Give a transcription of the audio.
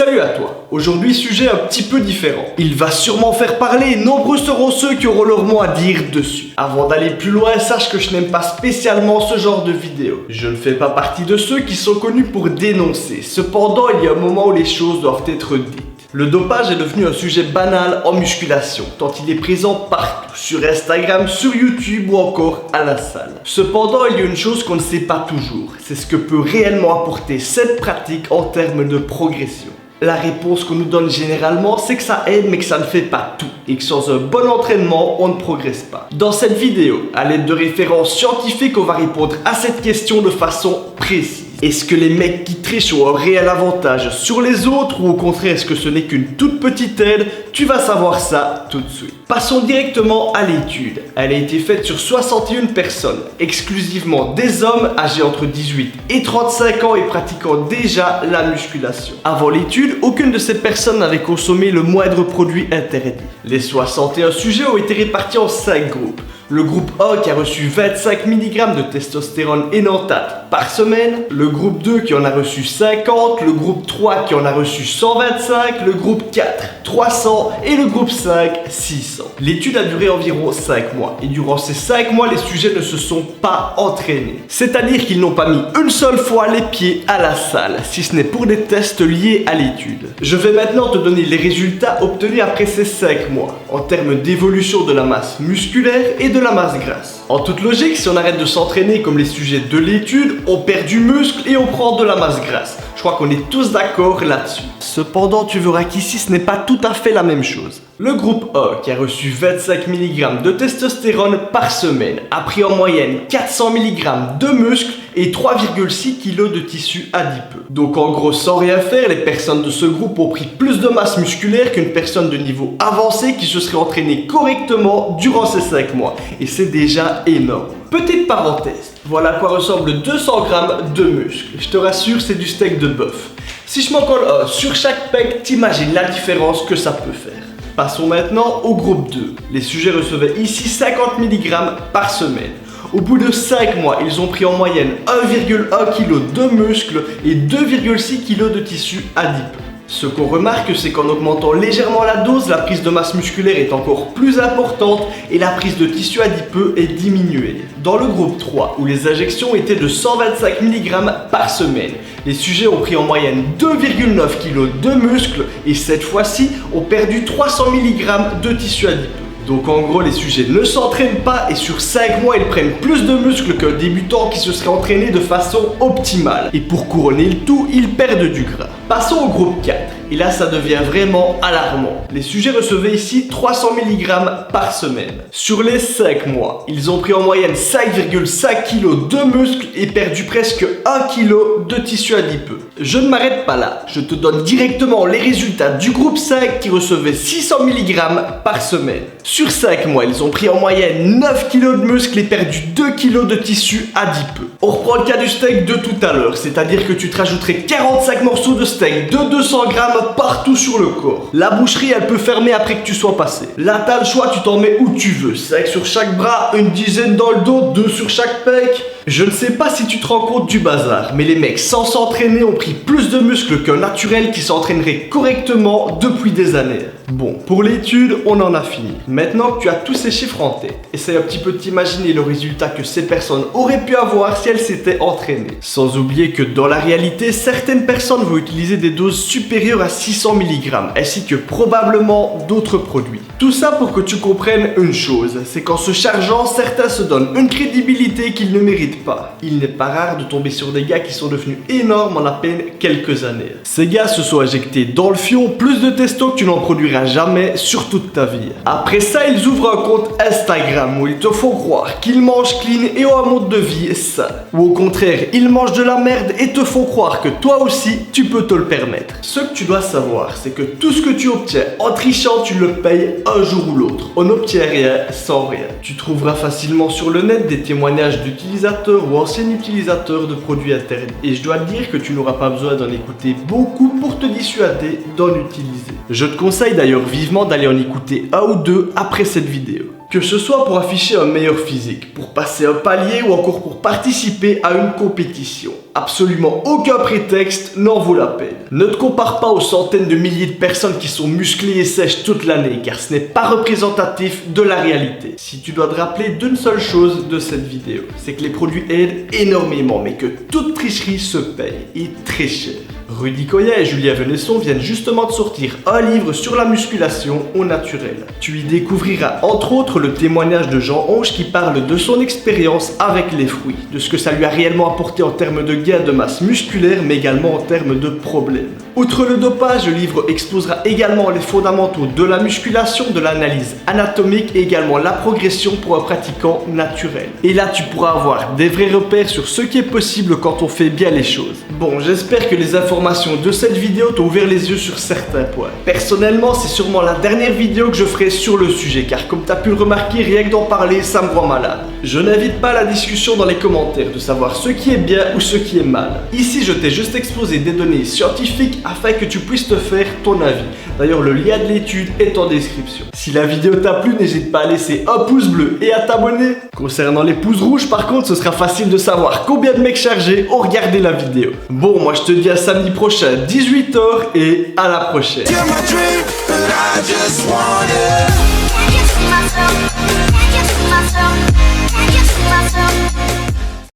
Salut à toi, aujourd'hui sujet un petit peu différent. Il va sûrement faire parler et nombreux seront ceux qui auront leur mot à dire dessus. Avant d'aller plus loin, sache que je n'aime pas spécialement ce genre de vidéo. Je ne fais pas partie de ceux qui sont connus pour dénoncer. Cependant, il y a un moment où les choses doivent être dites. Le dopage est devenu un sujet banal en musculation, tant il est présent partout, sur Instagram, sur YouTube ou encore à la salle. Cependant, il y a une chose qu'on ne sait pas toujours, c'est ce que peut réellement apporter cette pratique en termes de progression. La réponse qu'on nous donne généralement, c'est que ça aide mais que ça ne fait pas tout et que sans un bon entraînement, on ne progresse pas. Dans cette vidéo, à l'aide de références scientifiques, on va répondre à cette question de façon précise. Est-ce que les mecs qui trichent ont un réel avantage sur les autres ou au contraire est-ce que ce n'est qu'une toute petite aide? Tu vas savoir ça tout de suite. Passons directement à l'étude. Elle a été faite sur 61 personnes, exclusivement des hommes âgés entre 18 et 35 ans et pratiquant déjà la musculation. Avant l'étude, aucune de ces personnes n'avait consommé le moindre produit interdit. Les 61 sujets ont été répartis en 5 groupes. Le groupe 1 qui a reçu 25 mg de testostérone énanthate par semaine, le groupe 2 qui en a reçu 50, le groupe 3 qui en a reçu 125, le groupe 4 300 et le groupe 5 600. L'étude a duré environ 5 mois et durant ces 5 mois, les sujets ne se sont pas entraînés. C'est-à-dire qu'ils n'ont pas mis une seule fois les pieds à la salle, si ce n'est pour des tests liés à l'étude. Je vais maintenant te donner les résultats obtenus après ces 5 mois, en termes d'évolution de la masse musculaire et de la masse grasse. En toute logique, si on arrête de s'entraîner comme les sujets de l'étude, on perd du muscle et on prend de la masse grasse. Je crois qu'on est tous d'accord là-dessus. Cependant, tu verras qu'ici, ce n'est pas tout à fait la même chose. Le groupe 1, qui a reçu 25 mg de testostérone par semaine, a pris en moyenne 400 mg de muscle et 3,6 kg de tissu adipeux. Donc en gros, sans rien faire, les personnes de ce groupe ont pris plus de masse musculaire qu'une personne de niveau avancé qui se serait entraînée correctement durant ces 5 mois. Et c'est déjà énorme. Petite parenthèse, voilà à quoi ressemble 200 g de muscle. Je te rassure, c'est du steak de bœuf. Si je m'en colle un sur chaque pec, t'imagines la différence que ça peut faire. Passons maintenant au groupe 2. Les sujets recevaient ici 50 mg par semaine. Au bout de 5 mois, ils ont pris en moyenne 1,1 kg de muscle et 2,6 kg de tissu adipeux. Ce qu'on remarque, c'est qu'en augmentant légèrement la dose, la prise de masse musculaire est encore plus importante et la prise de tissu adipeux est diminuée. Dans le groupe 3, où les injections étaient de 125 mg par semaine, les sujets ont pris en moyenne 2,9 kg de muscle et cette fois-ci ont perdu 300 mg de tissu adipeux. Donc en gros, les sujets ne s'entraînent pas et sur 5 mois, ils prennent plus de muscles qu'un débutant qui se serait entraîné de façon optimale. Et pour couronner le tout, ils perdent du gras. Passons au groupe 4. Et là, ça devient vraiment alarmant. Les sujets recevaient ici 300 mg par semaine. Sur les 5 mois, ils ont pris en moyenne 5,5 kg de muscles et perdu presque 1 kg de tissu adipeux. Je ne m'arrête pas là. Je te donne directement les résultats du groupe 5 qui recevait 600 mg par semaine. Sur 5 mois, ils ont pris en moyenne 9 kg de muscles et perdu 2 kg de tissu adipeux. On reprend le cas du steak de tout à l'heure, c'est-à-dire que tu te rajouterais 45 morceaux de steak de 200 g partout sur le corps. La boucherie, elle peut fermer après que tu sois passé. Là, t'as le choix, tu t'en mets où tu veux. Steak sur chaque bras, une dizaine dans le dos, 2 sur chaque pec. Je ne sais pas si tu te rends compte du bazar, mais les mecs sans s'entraîner ont pris plus de muscles qu'un naturel qui s'entraînerait correctement depuis des années. Bon, pour l'étude, on en a fini. Maintenant que tu as tous ces chiffres en tête, essaye un petit peu de t'imaginer le résultat que ces personnes auraient pu avoir si elles s'étaient entraînées. Sans oublier que dans la réalité, certaines personnes vont utiliser des doses supérieures à 600 mg, ainsi que probablement d'autres produits. Tout ça pour que tu comprennes une chose, c'est qu'en se chargeant, certains se donnent une crédibilité qu'ils ne méritent pas. Il n'est pas rare de tomber sur des gars qui sont devenus énormes en à peine quelques années. Ces gars se sont injectés dans le fion plus de testo que tu n'en produiras jamais sur toute ta vie. Après ça, ils ouvrent un compte Instagram où ils te font croire qu'ils mangent clean et ont un mode de vie sain. Ou au contraire, ils mangent de la merde et te font croire que toi aussi, tu peux te le permettre. Ce que tu dois savoir, c'est que tout ce que tu obtiens en trichant, tu le payes un jour ou l'autre. On n'obtient rien sans rien. Tu trouveras facilement sur le net des témoignages d'utilisateurs ou anciens utilisateurs de produits interdits. Et je dois te dire que tu n'auras pas besoin d'en écouter beaucoup pour te dissuader d'en utiliser. Je te conseille d'ailleurs vivement d'aller en écouter un ou deux après cette vidéo. Que ce soit pour afficher un meilleur physique, pour passer un palier ou encore pour participer à une compétition. Absolument aucun prétexte n'en vaut la peine. Ne te compare pas aux centaines de milliers de personnes qui sont musclées et sèches toute l'année, car ce n'est pas représentatif de la réalité. Si tu dois te rappeler d'une seule chose de cette vidéo, c'est que les produits aident énormément, mais que toute tricherie se paye, et très cher. Rudy Koya et Julia Venesson viennent justement de sortir un livre sur la musculation au naturel. Tu y découvriras entre autres le témoignage de Jean Onge qui parle de son expérience avec les fruits, de ce que ça lui a réellement apporté en termes de gain de masse musculaire, mais également en termes de problèmes. Outre le dopage, le livre exposera également les fondamentaux de la musculation, de l'analyse anatomique et également la progression pour un pratiquant naturel. Et là, tu pourras avoir des vrais repères sur ce qui est possible quand on fait bien les choses. Bon, j'espère que les informations de cette vidéo t'ont ouvert les yeux sur certains points. Personnellement, c'est sûrement la dernière vidéo que je ferai sur le sujet, car comme tu as pu le remarquer, rien que d'en parler, ça me rend malade. Je n'invite pas à la discussion dans les commentaires de savoir ce qui est bien ou ce qui est mal. Ici, je t'ai juste exposé des données scientifiques afin que tu puisses te faire ton avis. D'ailleurs, le lien de l'étude est en description. Si la vidéo t'a plu, n'hésite pas à laisser un pouce bleu et à t'abonner. Concernant les pouces rouges, par contre, ce sera facile de savoir combien de mecs chargés ont regardé la vidéo. Bon, moi je te dis à samedi prochain, 18 h et à la prochaine. You're my dream, but I just want it. Can't get to myself, can't get to myself, can't get to myself.